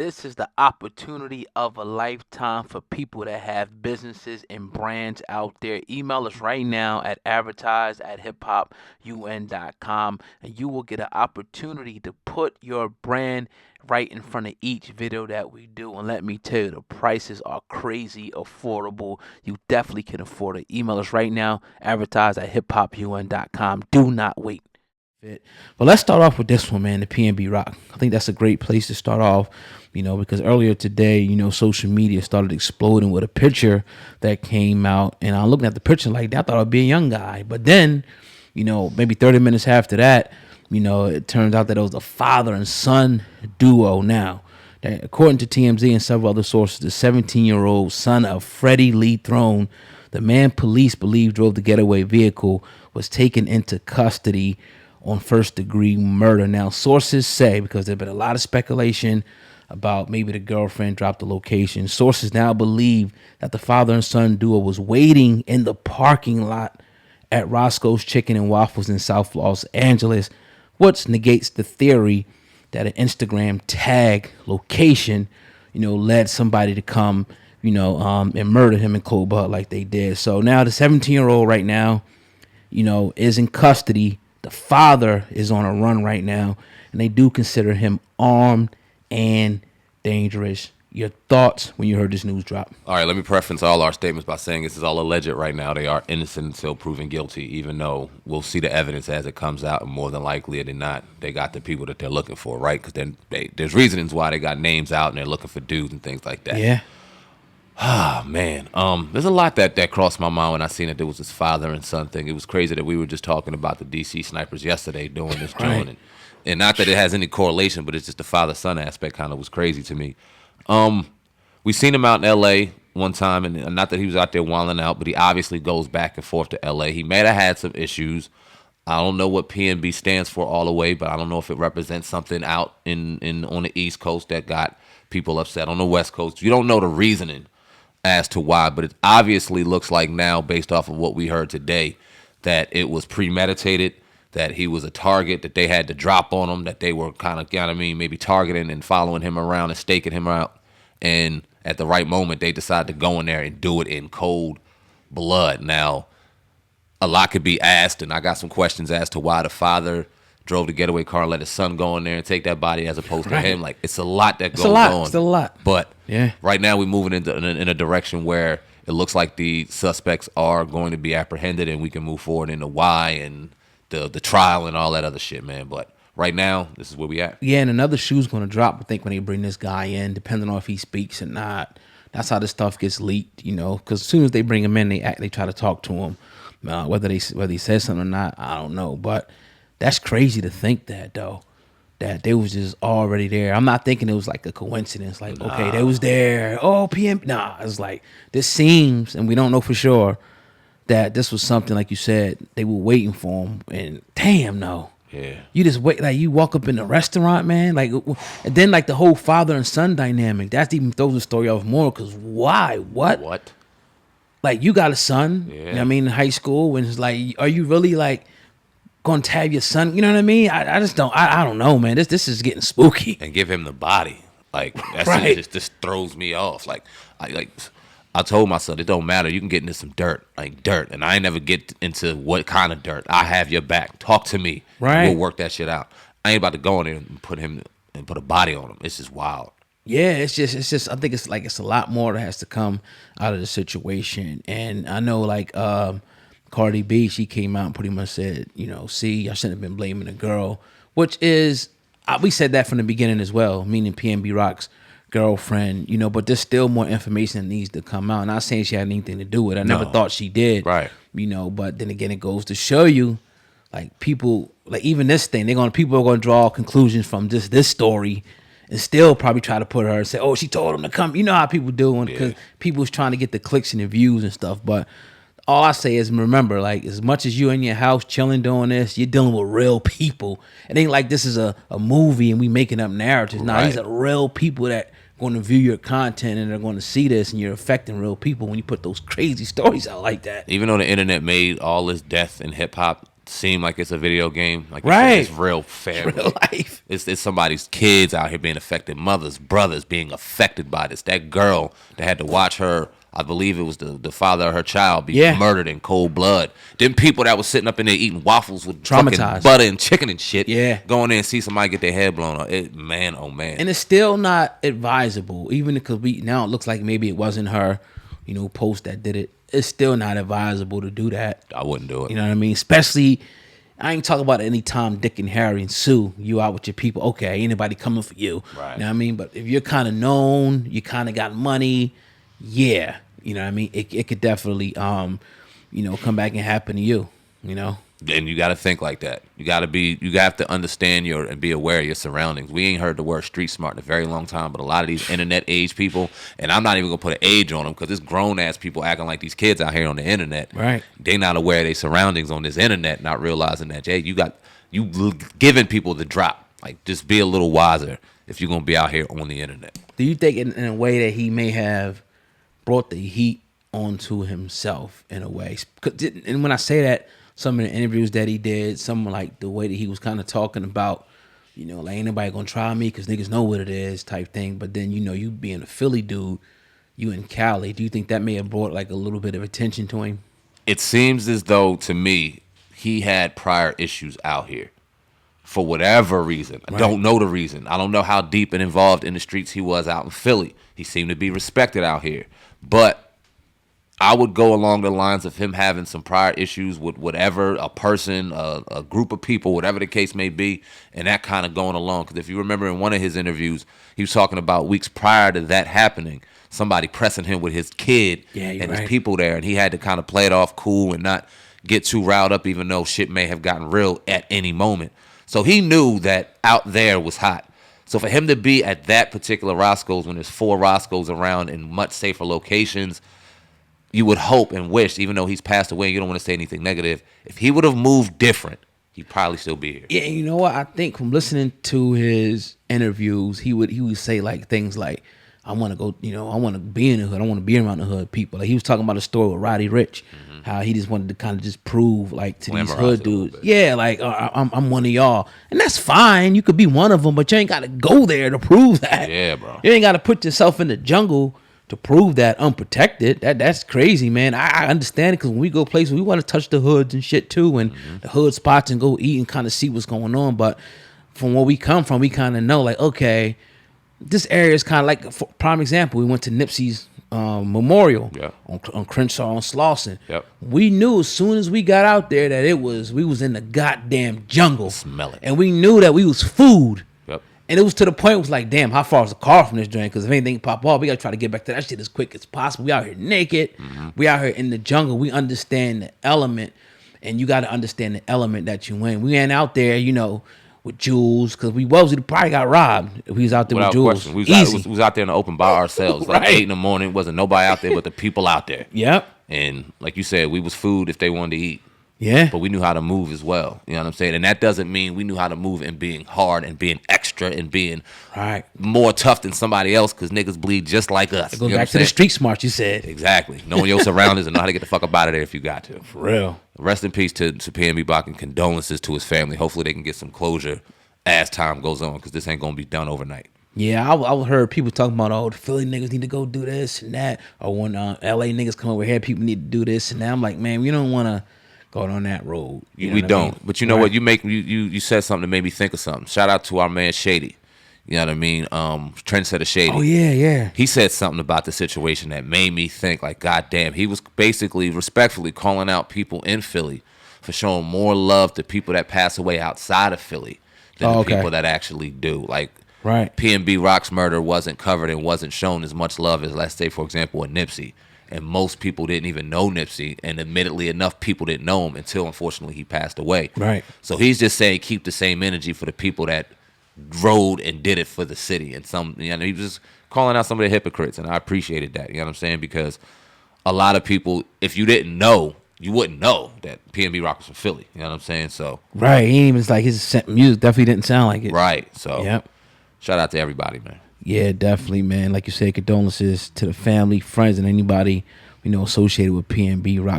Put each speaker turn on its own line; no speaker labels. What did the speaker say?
This is the opportunity of a lifetime for people that have businesses and brands out there. Email us right now at advertise@hiphopun.com and you will get an opportunity to put your brand right in front of each video that we do. And let me tell you, the prices are crazy affordable. You definitely can afford it. Email us right now, advertise@hiphopun.com. Do not wait. But let's start off with this one, man, the PnB Rock. I think that's a great place to start off, because earlier today, social media started exploding with a picture that came out. And I'm looking at the picture like that. I thought I'd be a young guy. But then, maybe 30 minutes after that, it turns out that it was a father and son duo now. That, according to TMZ and several other sources, the 17-year-old son of Freddie Lee Trone, the man police believe drove the getaway vehicle, was taken into custody on first-degree murder. Now, sources say, because there's been a lot of speculation about maybe the girlfriend dropped the location, sources now believe that the father and son duo was waiting in the parking lot at Roscoe's Chicken and Waffles in South Los Angeles, which negates the theory that an Instagram tag location, led somebody to come, and murder him in cold blood like they did. So now the 17-year-old right now, is in custody. The father is on a run right now, and they do consider him armed and dangerous. Your thoughts when you heard this news drop?
All right, let me preference all our statements by saying this is all alleged right now. They are innocent until proven guilty, even though we'll see the evidence as it comes out, and more than likely than not, they got the people that they're looking for, right? Because then there's reasons why they got names out and they're looking for dudes and things like that.
Yeah.
Ah, man. There's a lot that crossed my mind when I seen that there was this father and son thing. It was crazy that we were just talking about the DC snipers yesterday doing this
Right.
joint. And not that it has any correlation, but it's just the father-son aspect kind of was crazy to me. We seen him out in L.A. one time, and not that he was out there wilding out, but he obviously goes back and forth to L.A. He may have had some issues. I don't know what PnB stands for all the way, but I don't know if it represents something out in on the East Coast that got people upset on the West Coast. You don't know the reasoning as to why, but it obviously looks like now, based off of what we heard today, that it was premeditated, that he was a target, that they had to drop on him, that they were kind of, maybe targeting and following him around and staking him out. And at the right moment, they decided to go in there and do it in cold blood. Now, a lot could be asked, and I got some questions as to why the father drove the getaway car and let his son go in there and take that body as opposed to him. Like, it's a lot that goes on.
It's still a lot.
But
Yeah.
right now we're moving in a direction where it looks like the suspects are going to be apprehended, and we can move forward into why and the trial and all that other shit, man. But right now, this is where we at.
Yeah, and another shoe's going to drop, I think, when they bring this guy in, depending on if he speaks or not. That's how this stuff gets leaked, because as soon as they bring him in, they try to talk to him. Whether he says something or not, I don't know. But that's crazy to think that, though, that they was just already there. I'm not thinking it was like a coincidence. Like, okay, they was there. Oh, PM. Nah, it's like this seems, and we don't know for sure, that this was something, like you said, they were waiting for him. And damn, no.
Yeah.
You just wait, like you walk up in the restaurant, man, like, and then like the whole father and son dynamic. That's even throws the story off more. Because why? What? Like, you got a son.
Yeah.
You know what I mean, in high school, when it's like, are you really like going to have your son? You know what I mean? I just don't. I don't know, man. This is getting spooky.
And give him the body. Like, that
Right.
shit just throws me off. I told my son, it don't matter. You can get into some dirt, and I ain't never get into what kind of dirt. I have your back. Talk to me.
Right.
We'll work that shit out. I ain't about to go in there and put a body on him. It's just wild.
Yeah, it's just. I think it's a lot more that has to come out of the situation. And I know, like, Cardi B, she came out and pretty much said, see, I shouldn't have been blaming the girl, which is, we said that from the beginning as well, meaning PnB Rock's girlfriend, but there's still more information that needs to come out. Not saying she had anything to do with it. I never thought she did.
Right.
But then again, it goes to show you, like, people, like, even this thing, people are gonna draw conclusions from just this story and still probably try to put her and say, oh, she told him to come. You know how people do, because people's trying to get the clicks and the views and stuff. But all I say is, remember, like, as much as you in your house chilling doing this, you're dealing with real people. It ain't like this is a movie and we making up narratives. Nah, these are real people that going to view your content and they're going to see this, and you're affecting real people when you put those crazy stories out like that.
Even though the internet made all this death in hip hop seem like it's a video game. Like
Right.
it's real family.
Real life.
It's somebody's kids out here being affected, mothers, brothers being affected by this. That girl that had to watch her, I believe it was the father of her child, be murdered in cold blood. Them people that was sitting up in there eating waffles with fucking butter and chicken and shit, going in and see somebody get their head blown off. Man, oh man.
And it's still not advisable, even because now it looks like maybe it wasn't her, post that did it. It's still not advisable to do that.
I wouldn't do it.
You know what I mean? Especially, I ain't talking about any time Dick and Harry and Sue, you out with your people. Okay, ain't anybody coming for you.
Right.
You know what I mean? But if you're kind of known, you kind of got money, yeah. You know what I mean? It could definitely, come back and happen to you,
And you got to think like that. You have to understand and be aware of your surroundings. We ain't heard the word street smart in a very long time, but a lot of these internet age people, and I'm not even gonna put an age on them because it's grown ass people acting like these kids out here on the internet.
Right.
They not aware of their surroundings on this internet, not realizing that, Jay, you giving people the drop. Like, just be a little wiser if you're gonna be out here on the internet.
Do you think in a way that he may have brought the heat onto himself in a way? And when I say that, some of the interviews that he did, some like the way that he was kind of talking about, like ain't nobody gonna try me because niggas know what it is type thing. But then, you being a Philly dude, you in Cali, do you think that may have brought like a little bit of attention to him?
It seems as though, to me, he had prior issues out here for whatever reason. I don't know the reason. I don't know how deep and involved in the streets he was out in Philly. He seemed to be respected out here. But I would go along the lines of him having some prior issues with whatever, a person, a group of people, whatever the case may be, and that kind of going along. Because if you remember in one of his interviews, he was talking about weeks prior to that happening, somebody pressing him with his kid and his people there, and he had to kind of play it off cool and not get too riled up, even though shit may have gotten real at any moment. So he knew that out there was hot. So for him to be at that particular Roscoe's when there's 4 Roscoe's around in much safer locations, you would hope and wish, even though he's passed away, you don't want to say anything negative, if he would have moved different, he'd probably still be here.
Yeah, you know what? I think from listening to his interviews, he would say like things like, I want to go, I want to be in the hood. I want to be around the hood people. Like he was talking about a story with Roddy Ricch, how he just wanted to kind of just prove like to these hood dudes. Yeah, like I'm one of y'all. And that's fine. You could be one of them, but you ain't got to go there to prove that.
Yeah, bro.
You ain't got to put yourself in the jungle to prove that unprotected. That's crazy, man. I understand it because when we go places, we want to touch the hoods and shit too, and the hood spots and go eat and kind of see what's going on. But from where we come from, we kind of know like, okay, this area is kind of like, for prime example, we went to Nipsey's memorial on Crenshaw and Slauson.
Yep.
We knew as soon as we got out there that we was in the goddamn jungle.
Smell it.
And we knew that we was food.
Yep.
And it was to the point, it was like, damn, how far is the car from this joint? Because if anything pop off, we got to try to get back to that shit as quick as possible. We out here naked. We out here in the jungle. We understand the element. And you got to understand the element that you in. We ain't out there, with jewels, because we probably got robbed if we was out there
Without
with jewels.
question. We was out there in the open by ourselves. Like 8 in the morning, wasn't nobody out there but the people out there.
Yep.
And like you said, we was food if they wanted to eat.
Yeah.
But we knew how to move as well. You know what I'm saying? And that doesn't mean we knew how to move and being hard and being extra and being more tough than somebody else, because niggas bleed just like us.
It goes back to the street smart you said.
Exactly. Knowing your surroundings and know how to get the fuck up out of there if you got to.
For real.
Rest in peace to PnB Rock and condolences to his family. Hopefully they can get some closure as time goes on, because this ain't going to be done overnight.
Yeah, I heard people talking about, the Philly niggas need to go do this and that. Or when LA niggas come over here, people need to do this and that. I'm like, man, we don't want to go on that road.
We don't. Mean? But you know what? You said something that made me think of something. Shout out to our man Shady. You know what I mean? Trendsetter Shady.
Oh, yeah.
He said something about the situation that made me think, like, goddamn. He was basically respectfully calling out people in Philly for showing more love to people that pass away outside of Philly than the people that actually do. Like, PnB Rock's murder wasn't covered and wasn't shown as much love as, let's say, for example, a Nipsey. And most people didn't even know Nipsey, and admittedly enough, people didn't know him until, unfortunately, he passed away.
Right.
So he's just saying keep the same energy for the people that rode and did it for the city. And he was just calling out some of the hypocrites, and I appreciated that. You know what I'm saying? Because a lot of people, if you didn't know, you wouldn't know that PnB Rock was from Philly. You know what I'm saying? So
right. He even like his music definitely didn't sound like it.
Right. So shout out to everybody, man.
Yeah, definitely, man. Like you said, condolences to the family, friends, and anybody associated with PnB Rock.